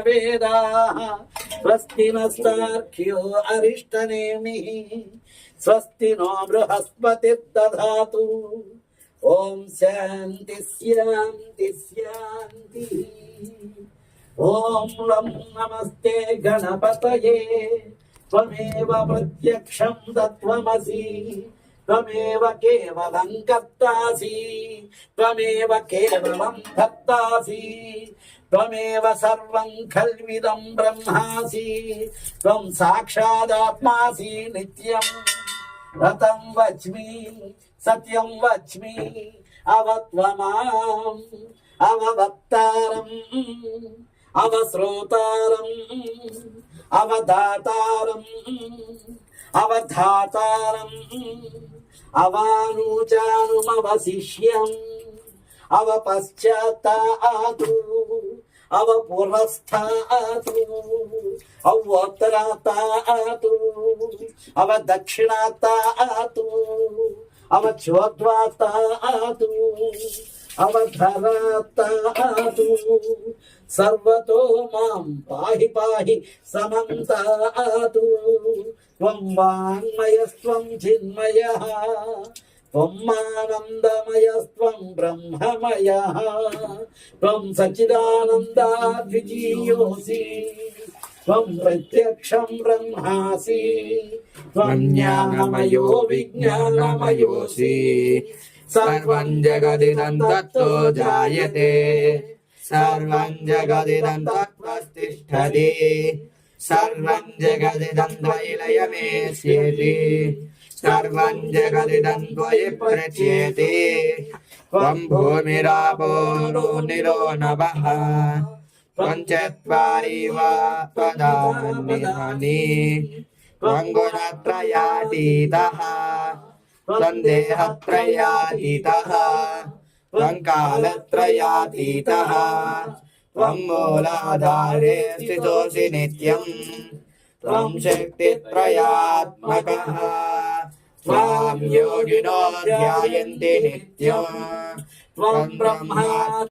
వేదాః స్వస్తి నస్తార్క్ష్యో అరిష్టనేమిః స్వస్తి నో బృహస్పతిర్దధాతు. ఓం శాంతి శాంతి శాంతి. ఓం లం నమస్తే గణపతయే త్వమేవ ప్రత్యక్షం తత్వమసి త్వమేవ కేవలం కర్తాసి త్వమేవ కేవలం భర్తాసి త్వమేవ సర్వం ఖల్విదం బ్రహ్మాసి త్వం సాక్షాదాత్మాసి నిత్యం రతం వచ్మి సత్యం వచ్మి అవత్వమాం అవవక్తారం అవశ్రోతారం అవధాతారం అవధాతారం అవానుచానుమవశిష్యం అవపశ్చాత్తాతు అవపురస్థాతు అవోత్తరాతాతు అవదక్షిణాతాతు అవచోద్వాతాతు అవధరాతాతు. సర్వతో మాం పాహి పాహి సమంతాతు. త్వం వాంగ్మయస్త్వం చిన్మయః త్వం ఆనందమయస్త్వం బ్రహ్మమయః త్వం సచ్చిదానందాద్వితీయోసి త్వం ప్రత్యక్షం బ్రహ్మాసి త్వం జ్ఞానమయో విజ్ఞానమయోసి. సర్వం జగదిదం తత్తో జాయతే సర్వం జగదిదం తత్వతిష్ఠతి సర్వం జగదిదం త్వయిలయమేష్యేతి సర్వం జగదిదం త్వయి ప్రచ్యేతి. త్వం భూమిరాపో నిరో నభః త్వం చత్వారివ త్వదాన్నిహాని త్వం గుణత్రయాతీతః త్వం దేహత్రయాతీతః త్వం కాలత్రయాతీతః త్వం మూలాధారే స్థితోసి నిత్యం త్వం శక్తిత్రయాత్మకః త్వాం యోగినో ధ్యాయంతి నిత్యం త్వం బ్రహ్మ